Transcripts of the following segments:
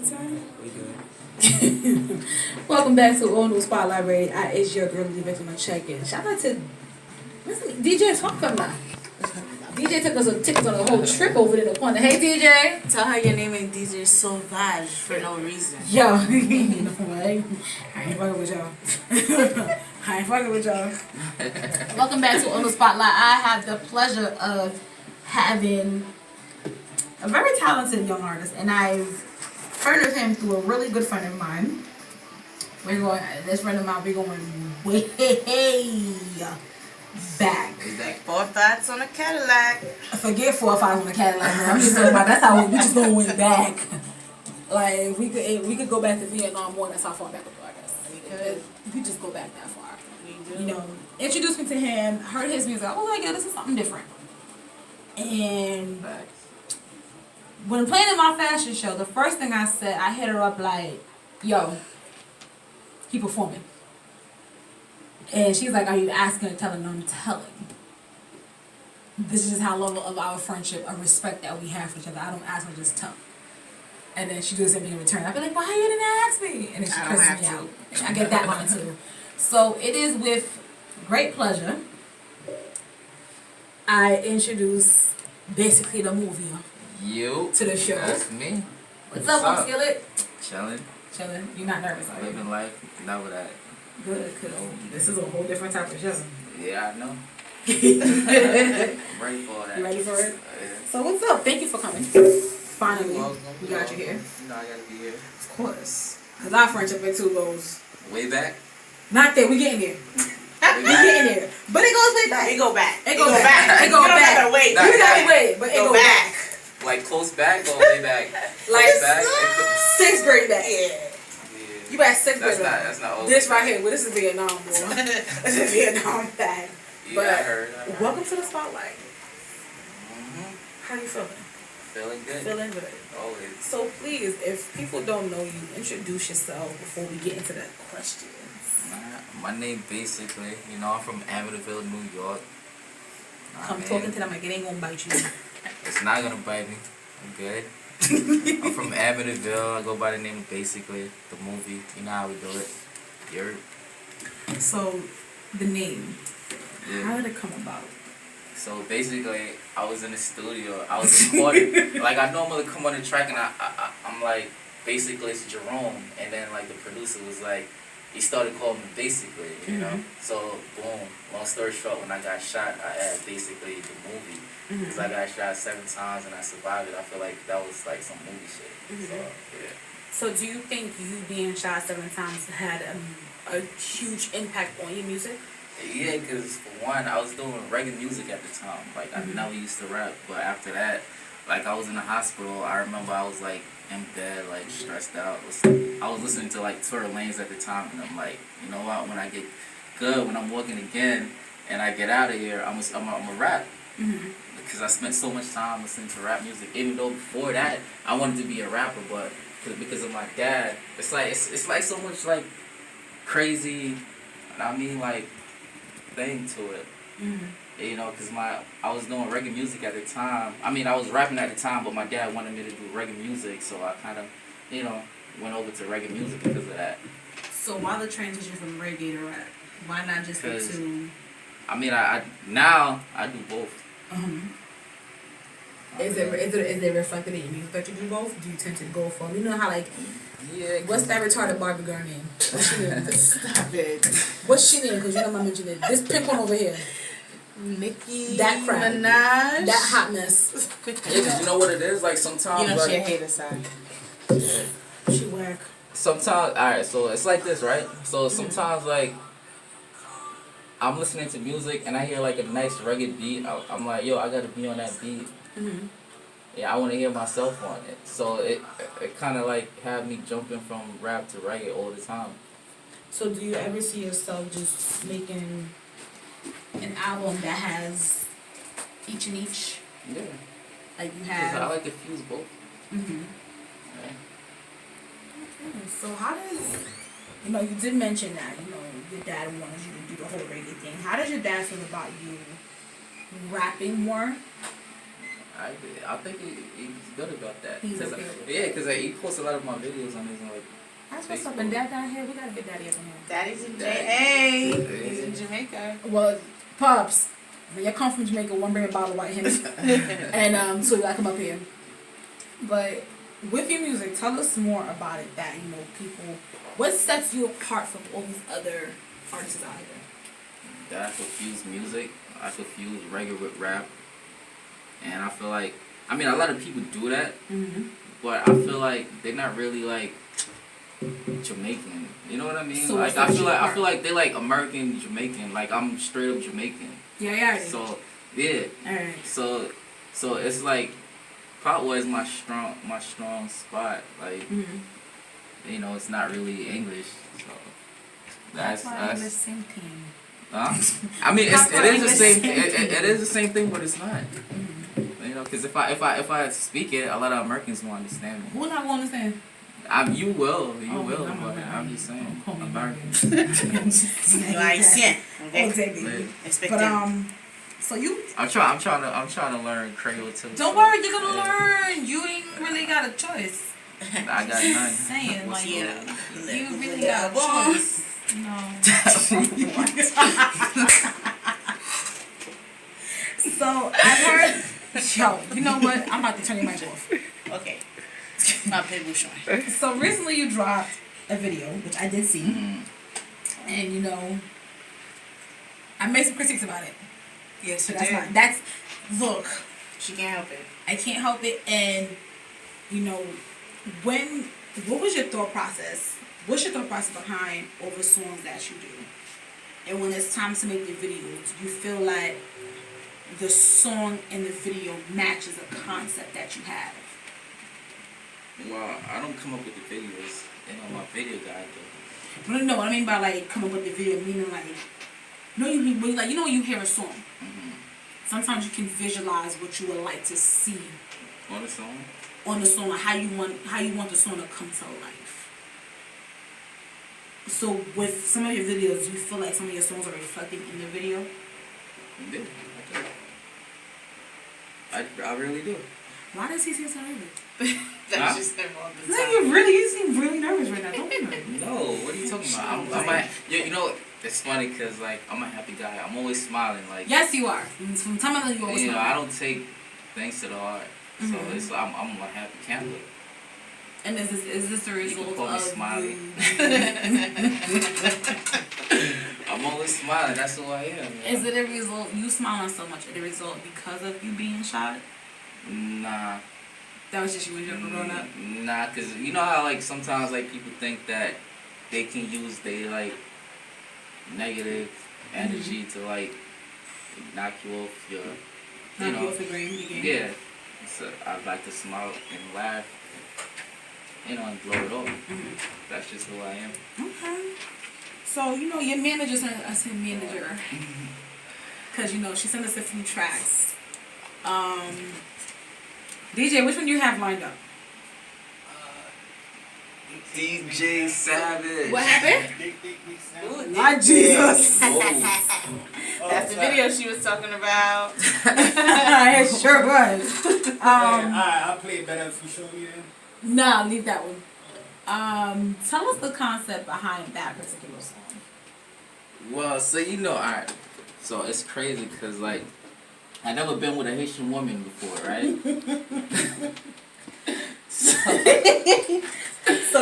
We good. Welcome back to All New Spotlight Radio. It's your girl, the victim of check-in. Shout out to DJ Talk from now. DJ took us on a whole trip over there to the corner. Hey DJ. Tell her your name is DJ Sauvage for no reason. Yo, you know what? I ain't fucking with y'all. I ain't fucking with y'all. Welcome back to On the Spotlight. I have the pleasure of having a very talented young artist, and I've heard of him through a really good friend of mine. This friend of mine, we're going way back. Is that 4 Thoughts on a Cadillac? Forget 4 or 5 on the Cadillac, man. I'm just talking about that's how we just gonna went back. Like if we could go back to Vietnam War. That's how far back we go, I guess. We just go back that far. You know, introduced me to him, heard his music. I was like, yeah, this is something different. And when playing in my fashion show, the first thing I said, I hit her up like, yo, he performing. And she's like, are you asking or telling? No, I'm telling. This is just how long of our friendship, a respect that we have for each other. I don't ask, I just tell. And then she does something in return. I be like, why you didn't ask me? And then she curses me out. I get that one too. So it is with great pleasure I introduce basically the movie to the show. That's me. What's up, Skillet? Chilling. Chilling. You're not nervous, are you? Living life. Never that. Good, because this is a whole different type of show. Yeah, I know. I'm ready for that. You ready for it? Yeah. So what's up? Thank you for coming. Finally, we got you here. You know I gotta be here. Of course. Because our friendship in 2 goes. Way back. Not there. We getting there. We getting there. But it goes way back. It go back. It go back. It go You don't back. gotta wait. You gotta wait, but it go back. Like close back or way back? Like Close back. 6th grade back. Yeah. You back 6th grade. That's not old. This right here. Well, this is Vietnam, boy. This is Vietnam back. Yeah, But I heard. welcome to the spotlight. Mm-hmm. How you feeling? Feeling good. Feeling good. Always. So please, if people don't know you, introduce yourself before we get into the questions. My name basically, I'm from Amityville, New York. Come talking to them like it ain't gonna bite you. It's not gonna bite me. I'm good. I'm from Amityville. I go by the name of Basically, the movie. You know how we do it. You're. So, the name. Yeah. How did it come about? So basically, I was in the studio. I was recording. Like I normally come on the track and I'm like, basically it's Jerome, and then like the producer was like, he started calling me Basically, you know. So boom. Long story short, when I got shot, I had Basically the movie. Because I got shot 7 times and I survived it. I feel like that was like some movie shit. So yeah. So do you think you being shot 7 times had a huge impact on your music? Yeah, because for one, I was doing reggae music at the time. Like, I never used to rap. But after that, like, I was in the hospital. I remember I was, like, in bed, like, stressed out. I was listening to, like, Tory Lanez at the time. And I'm like, you know what? When I get good, when I'm walking again, and I get out of here, I'm a rap. Because I spent so much time listening to rap music. Even though before that, I wanted to be a rapper. But because of my dad, it's like so much, like, crazy, I mean, like, thing to it. You know, because I was doing reggae music at the time. I mean, I was rapping at the time, but my dad wanted me to do reggae music, so I kind of, went over to reggae music because of that. So why the transition from reggae to rap? Why not just the two? I mean, I now I do both. Is it reflected in your music that you do both? Do you tend to go for, how like, yeah, what's that retarded Barbie girl name? What's she name? Stop it. What's she name? Because I mentioned it. This pink one over here. Nicki That crap. Minaj. That hot mess. Yeah, because you know what it is? Like, sometimes, You know like, she a hater side. She whack. Sometimes, alright, so it's like this, right? So sometimes, like, I'm listening to music and I hear, like, a nice reggae beat. I'm like, yo, I gotta be on that beat. Yeah, I want to hear myself on it. So it kind of, like, had me jumping from rap to reggae all the time. So do you ever see yourself just making an album that has each and each? Yeah. Like you 'Cause have. I like to fuse both. Yeah. Okay, so how does, you did mention that, your dad wanted you to do the whole reggae thing. How does your dad feel about you rapping more I think he's good about that. He's Cause, okay. yeah, because he posts a lot of my videos on his like. That's what's up. And Dad down here, we gotta get Daddy up in here. Daddy's in Daddy. J.A. He's in Jamaica. Well, Pops, when you come from Jamaica, one bring a bottle of White Hennessy. And so you gotta come up here. But with your music, tell us more about it. That people, what sets you apart from all these other artists out here? That I could fuse music. I could fuse reggae with rap. And I feel like, I mean, a lot of people do that, but I feel like they're not really like Jamaican. You know what I mean? So like I feel like they like American Jamaican. Like I'm straight up Jamaican. Yeah. So yeah. Alright. So it's like pop was my strong spot. Like it's not really English. So That's why I'm the same team. I mean, it is the same. It is the same thing, but it's not. Because if I speak it, a lot of Americans won't understand me. Who not gonna understand? You will, Oh, but I'm I'm just saying, Call me American. No, Haitian. Okay. Exactly. Expect But it. so you I'm trying to learn Creole too. Don't so, worry, you're gonna yeah. learn. You ain't really got a choice. I got none. Saying What's like wrong? you really got a choice. No. So I've heard. Yo, you know what? I'm about to turn your mic off. Okay. My pitbull showing. So recently you dropped a video, which I did see, and I made some critiques about it. Yes, So you that's did. fine. That's look. She can't help it. I can't help it, and what was your thought process? What's your thought process behind all the songs that you do? And when it's time to make the videos, you feel like the song and the video matches a concept that you have. Well, I don't come up with the videos. My video guy does. But no, what I mean by like come up with the video, meaning like, when you hear a song. Sometimes you can visualize what you would like to see On the song. on the song, or how you want the song to come to life. So with some of your videos, you feel like some of your songs are reflected in the video? Yeah, I really do. Why does he seem so nervous? That's just him all the No, time. you seem really nervous right now. Don't be nervous. No, what are you talking about? It's funny because like I'm a happy guy. I'm always smiling. Like Yes, you are. From time to time, you always I smile. don't take things to the heart. So it's I'm a happy camper. And is this a result call me of Smiley. you? I'm always smiling. That's who I am. Is it a result you smiling so much? Is it a result because of you being shot? Nah. That was just you when you were growing up. Nah, cause you know how like sometimes like people think that they can use their like negative energy to like knock you off your Knock you off the game. Yeah. So I like to smile and laugh, and blow it off. That's just who I am. Okay. So, your manager sent us a manager. Because, she sent us a few tracks. DJ, which one do you have lined up? DJ Savage. What happened? Ooh, My Jesus. That's the video she was talking about. It sure was. Alright, I'll play it better if you show me then. Nah, leave that one. Tell us the concept behind that particular song. Well, so alright. So it's crazy because like I never been with a Haitian woman before, right? So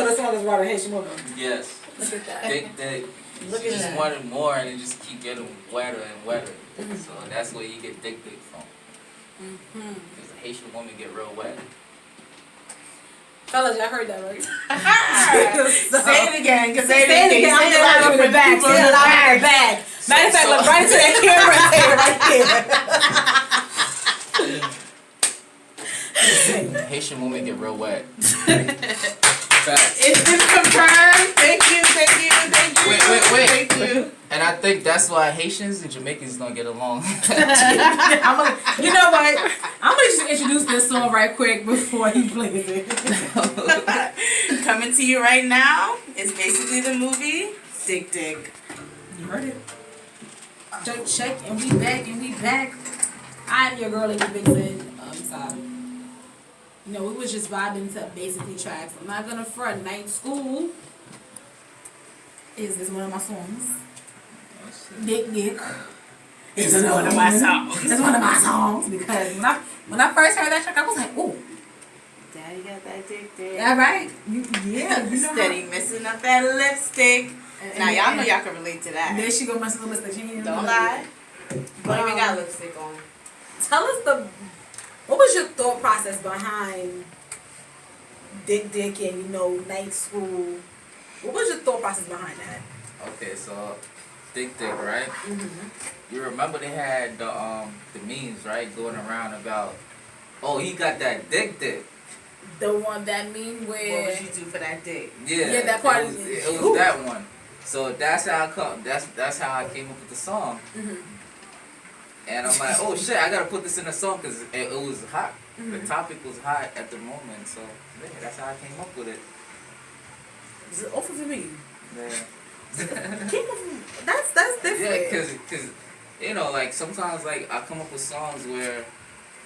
the song is about a Haitian woman. Yes. Look at that. They Look at just that. wanted more, and it just keep getting wetter and wetter. So that's where you get dick from. Because a Haitian woman get real wet. Fellas, y'all heard that, right? Say it again. Say it again. I'm gonna have it back. Say it louder back. Matter of fact, look right into that camera and say it right there. Haitian woman get real wet. It's been confirmed. Thank you. Wait. Thank you. And I think that's why Haitians and Jamaicans don't get along. You know what? I'm gonna just introduce this song right quick before he plays it. Coming to you right now is basically the movie Dick Dick. You heard it. Check, and we back. I'm your girl, Lady Vixen. outside. You know, we was just vibing to basically tracks. I'm not gonna front. Night School is one of my songs. Dick Dick. It's one of my songs. It's one of my songs because when I first heard that track, I was like, ooh, Daddy got that dick dick. that right? Yeah, you know Steady messing up that lipstick. Now y'all know y'all can relate to that. There she go messing with Mr. Genie. Don't lie. Don't even got lipstick on. Tell us what was your thought process behind Dick Dick and Night School? What was your thought process behind that? Okay, so Dick Dick, right? Mm-hmm. You remember they had the memes, right, going around about, oh, he got that Dick Dick. The one that meme where What would you do for that dick? Yeah, that part. It was that one. So that's how that's how I came up with the song. Mm-hmm. And I'm like, oh shit, I gotta put this in a song because it was hot. Mm-hmm. The topic was hot at the moment, so yeah, that's how I came up with it. Is it awful for me? Yeah. That's different. Yeah, cause like sometimes like I come up with songs where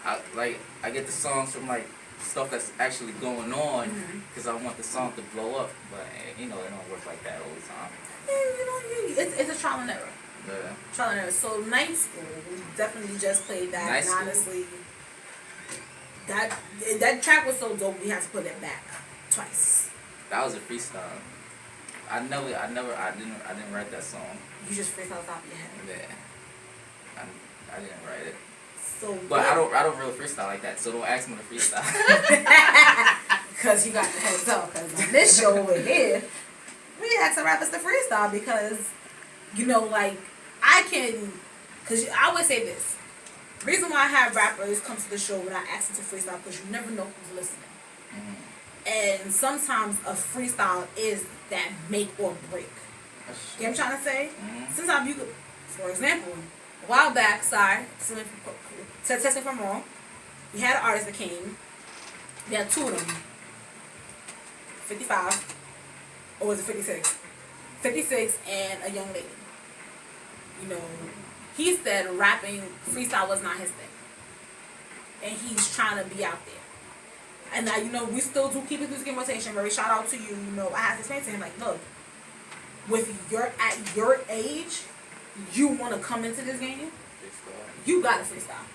I get the songs from like stuff that's actually going on because I want the song to blow up, but it don't work like that all the time. It's a trial and error. Yeah. Trial and error. So Night School, we definitely just played that. Night and School. honestly, that track was so dope. We had to put it back twice. That was a freestyle. I didn't write that song. You just freestyle top of your head. Yeah. I didn't write it. So, But I don't really freestyle like that, so don't ask me to freestyle. Because you got the heads up. Because on this show over here, we ask the rappers to freestyle because, I can, because I always say this. The reason why I have rappers come to the show when I ask them to freestyle because you never know who's listening. And sometimes a freestyle is that make or break. You know what I'm trying to say? Sometimes you could, for example, a while back, test me if I'm wrong, we had an artist that came, we had two of them, 55, or was it 56? 56 and a young lady. He said rapping, freestyle was not his thing. And he's trying to be out there. And now, we still do keep it through skin rotation. Very shout out to you. I have to explain to him, like, look, at your age, you want to come into this game, you got to freestyle.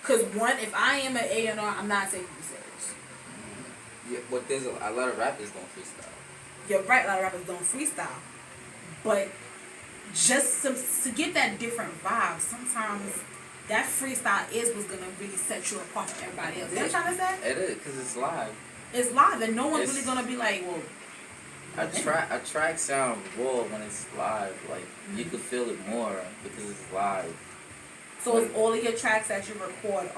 Because one, if I am an A&R, I'm not taking you serious. Yeah, but there's a lot of rappers don't freestyle. You're right, a lot of rappers don't freestyle. But just to get that different vibe, sometimes that freestyle is what's going to really set you apart from everybody else. You know what I'm trying to say? It is, because it's live. It's live, and no one's really going to be like, well... A track sound raw when it's live. Like, you could feel it more because it's live. So is all of your tracks that you record,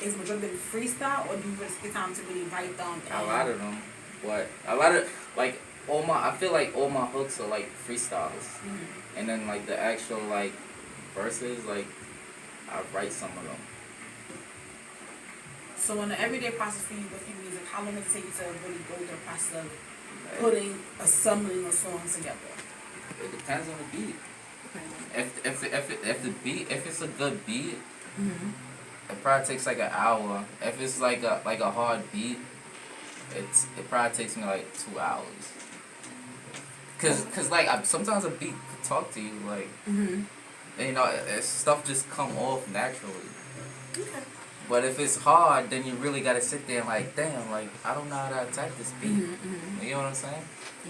is majority of them freestyle, or do you really take time to really write them? A lot of them. But I feel like all my hooks are like freestyles. And then like the actual like verses, like I write some of them. So in the everyday process for you with your music, how long does it take you to really go through the process of assembling a song together? It depends on the beat. If it's a good beat, it probably takes like an hour. If it's like a hard beat, it probably takes me like 2 hours. Cause like sometimes a beat could talk to you like, and, stuff just come off naturally. Okay. But if it's hard, then you really gotta sit there and like, damn, like I don't know how to attack this beat. You know what I'm saying?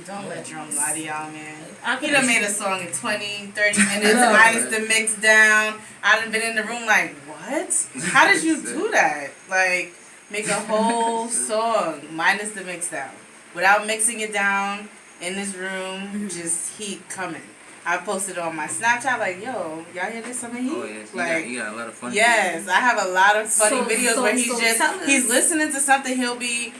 Don't let Drum lie to y'all, man. He done made a song in 20, 30 minutes, minus the mix down. I done been in the room like, what? How did you do that? Like, make a whole song, minus the mix down. Without mixing it down in this room, just heat coming. I posted on my Snapchat like, yo, y'all hear this? Some heat? Oh yes, like, you got a lot of fun. Yes, I have a lot of funny videos where he's listening to something. He'll be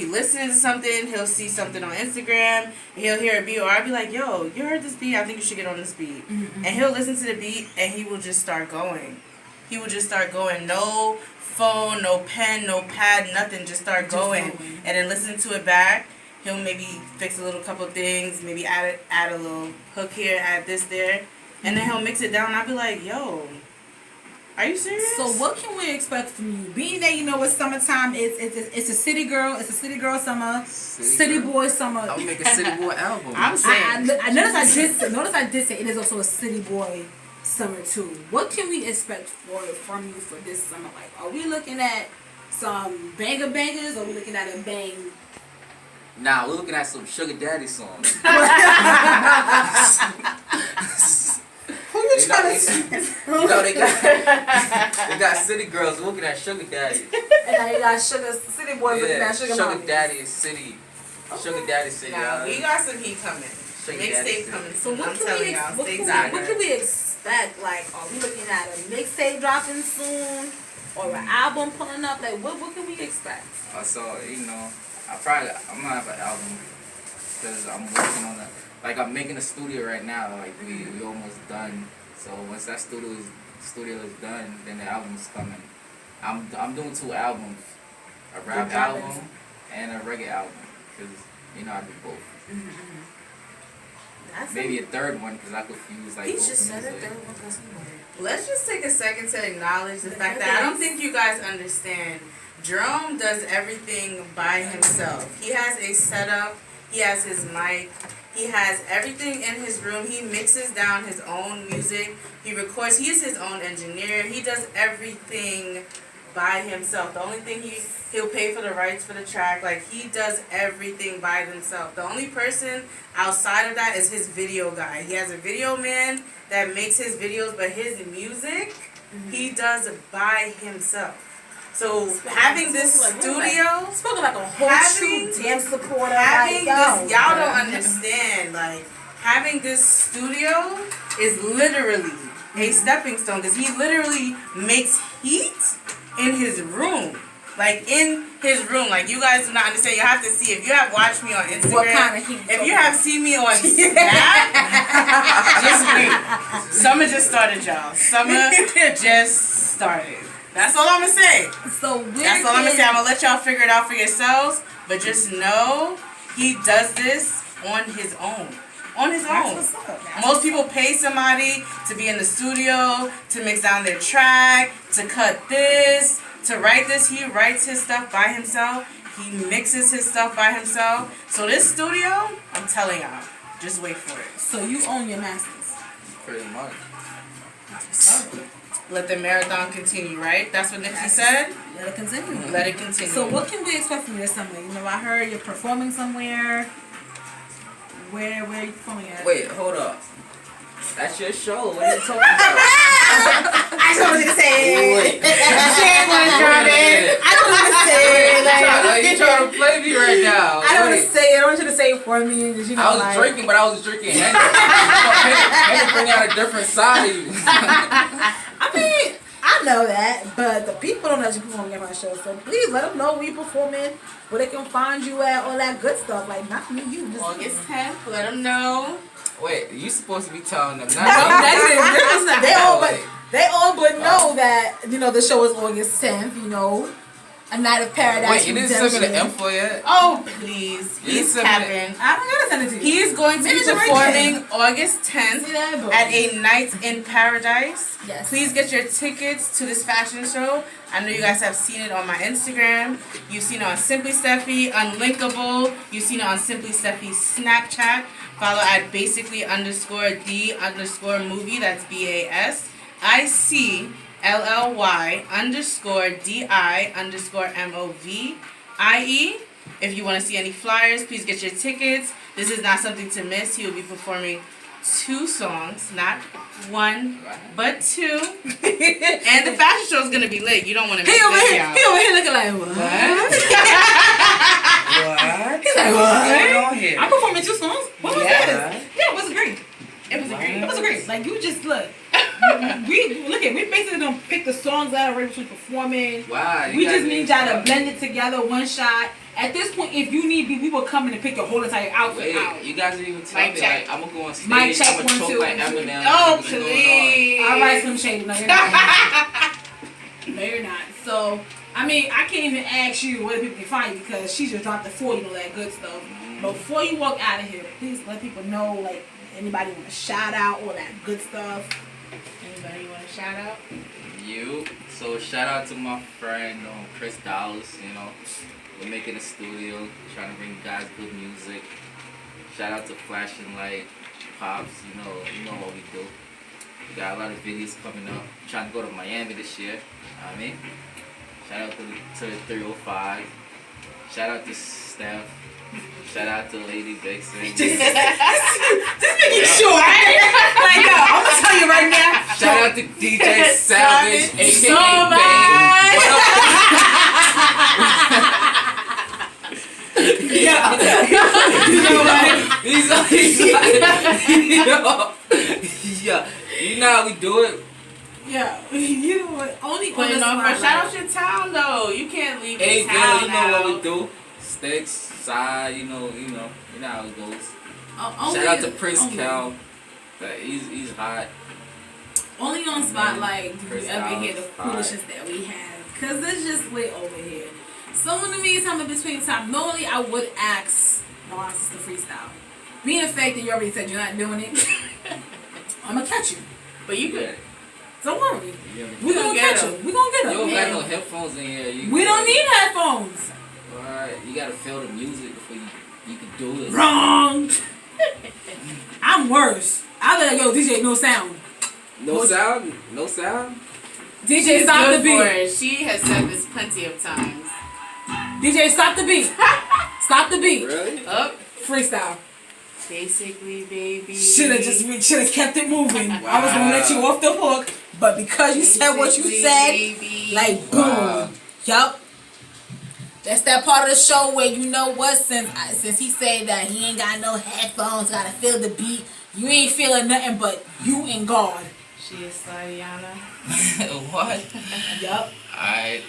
listening to something. He'll see something on Instagram. He'll hear a beat, or I'll be like, yo, you heard this beat? I think you should get on this beat. And he'll listen to the beat, and he will just start going. He will just start going. No phone, no pen, no pad, nothing. Just start going, and then listen to it back. He'll maybe fix a little couple things, maybe add a little hook here, add this there, and then he'll mix it down. I'll be like, yo, Are you serious? So what can we expect from you? Being that you know it's summertime, it's a city girl, summer, city boy summer. I'm gonna make a city boy album. I'm saying. I notice I did say it is also a city boy summer too. What can we expect from you for this summer? Like, are we looking at some banger bangers, or are we looking at a bang? Nah, we're looking at some Sugar Daddy songs. Who you trying to? You know, they got city girls looking at Sugar Daddy. And now you got city boys looking at sugar mommies. Daddy is city. Sugar Daddy city. Nah, we got some heat coming. Sugar Daddy Mixtape coming. So what I'm can telling we y'all, what stay can tight. we, what can we expect? Like, are we looking at a mixtape dropping soon, or an album pulling up? Like, what can we expect? So I'm gonna have an album because I'm working on I'm making a studio right now. Like we almost done. So once that studio is done, then the album's coming. I'm doing 2 albums, a rap album and a reggae album, because I do both. Maybe a third one because I confuse He both just said a music. third one because let's just take a second to acknowledge the fact that I don't think you guys understand. Jerome does everything by himself. He has a setup. He has his mic. He has everything in his room. He mixes down his own music. He records. He is his own engineer. He does everything by himself. The only thing he'll pay for the rights for the track. Like, he does everything by himself. The only person outside of that is his video guy. He has a video man that makes his videos, but his music he does by himself. So having this studio, spoken like a whole true damn supporter. having like, this, y'all don't understand. Like, having this studio is literally a stepping stone, because he literally makes heat in his room. Like, in his room. Like, you guys do not understand. You have to see. If you have watched me on Instagram, what kind of heat? if you have seen me on Snap, just wait. Summer just started, y'all. Summer just started. That's all I'm going to say. So That's all I'm going to say. I'm going to let y'all figure it out for yourselves. But just know he does this on his own. On his own. Most people pay somebody to be in the studio, to mix down their track, to cut this, to write this. He writes his stuff by himself. He mixes his stuff by himself. So this studio, I'm telling y'all, just wait for it. So you own your masters. Pretty much. Let the marathon continue, right? That's what Nipsey said? Let it continue. Let it continue. So what can we expect from you this summer? I heard you're performing somewhere. Where are you performing at? Wait, hold up. That's your show. What are you talking about? I just wanted to say Wait. She ain't gonna drop it. I don't want to say it. You trying to play me right now? I don't want to say it. I want you to say it for me. I was drinking, but I was drinking Henny. Henny bring out a different side of you. I mean, I know that, but the people don't know you performing at my show. So please let them know where you performing, where they can find you at, all that good stuff. Like, not me, you. Just August 10th, let them know. Wait, you supposed to be telling them. Not no, they all but know that, the show is August 10th, A Night of Paradise. Wait, you didn't send me the info yet? Oh, please. He's capping. I don't gotta send it to you. He is going to be performing August 10th at A Night in Paradise. Yes. Please get your tickets to this fashion show. I know you guys have seen it on my Instagram. You've seen it on Simply Steffi, Unlinkable. You've seen it on Simply Steffi's Snapchat. Follow at basically_the_movie. That's BASICLLY_DI_MOVIE. If you want to see any flyers, please get your tickets. This is not something to miss. He will be performing 2 songs, not 1, but 2. And the fashion show is going to be lit. You don't want to miss this, y'all. He over here looking like, what? What? He's like, what? Going on here? I'm performing 2 songs? What was Yeah. this? Yeah, it was great. It was a great. It was great. Like, you just look. we basically don't pick the songs out already between performing. Wow. We just need y'all to blend it together, one shot. At this point, if you need be, we will come in and pick your whole entire outfit out. You guys didn't even tell Mic me. check. Like, I'm gonna go on stage. Mic check, I'm gonna 1, choke 2, like 3. Eminem. Oh, What's going on? please. All right, Slim Shady. No, you're not. No, you're not. So, I mean, I can't even ask you where people can find you because she just dropped the 40 and all that good stuff. But before you walk out of here, please let people know, like, anybody want to shout out, all that good stuff. Anybody want to shout out? You. So shout out to my friend Chris Dallas. You know, we're making a studio, trying to bring you guys good music. Shout out to Flashing Light, Pops. You know what we do. We got a lot of videos coming up. Trying to go to Miami this year. I mean, shout out to the 305. Shout out to Steph. Shout out to Lady Vixen. Just making sure. Like, yo, I'm gonna tell you right now. Shout out to DJ Savage, aka So Bane. What up? He's yeah. You know how we do it. Yeah, you know what? Only on Putting the on for spotlight. shout out your town though. You can't leave Hey, your Villa, town you know out. what we do. Sticks, side, you know how it goes. Only, Shout out to Prince only, Cal. That he's hot. Only on Spotlight do Chris you ever hear the Styles, foolishness that we have. Because there's just way over here. Someone to me is coming between time. Normally I would ask Nas to freestyle. Being the fact that you already said you're not doing it, I'm going to catch you. But you could. Don't worry. Yeah. We're going to get catch him. him. We're going to You get don't him. got no headphones in here. We don't need headphones. Alright, you gotta feel the music before you can do it. Wrong. I'm worse. I'll be like, yo, DJ, no sound. No sound? No sound? DJ, She's stop the good for beat. it. She has said this plenty of times. DJ, stop the beat. Stop the beat. Really? Up. Freestyle. Basically, baby. Should have kept it moving. I was gonna let you off the hook, but because you said what you said, Baby. like boom. Wow. Yup. That's that part of the show where you know what, since he said that he ain't got no headphones, gotta feel the beat. You ain't feeling nothing but you and God. She is Sadiana. What? Yup. Alright.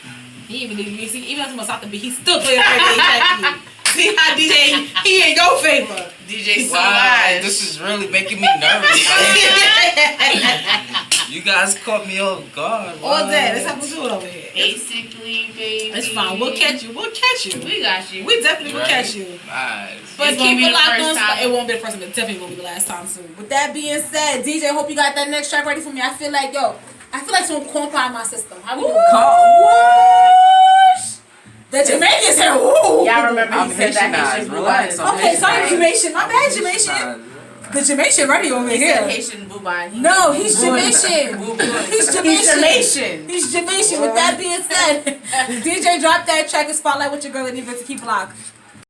He even though stop the beat, he still playing right. See how DJ, he ain't go favor. DJ Wow, Solange. this is really making me nervous. You guys caught me off guard. All day. That's how we do it over here. Basically, baby. It's fine. We'll catch you. We'll catch you. We got you. We definitely will Right. catch you. Nice. But It's gonna keep be it the locked first on. time. It won't be the first time. It's definitely gonna be the last time soon. With that being said, DJ, hope you got that next track ready for me. I feel like some corn pie in my system. How we doing? The Jamaicans here. Woo. Y'all remember I'm he said that Haitianized. Haitian Relax. boo-bye. Okay, sorry, Jamaican. My bad, Jamaican. The Jamaican ready over He said here. Haitian boo-bye. No, he's Jamaican. He's Jamaican. He's Jamaican. He's Jamaican. With that being said, DJ, drop that track and spotlight with your girl and to keep locked.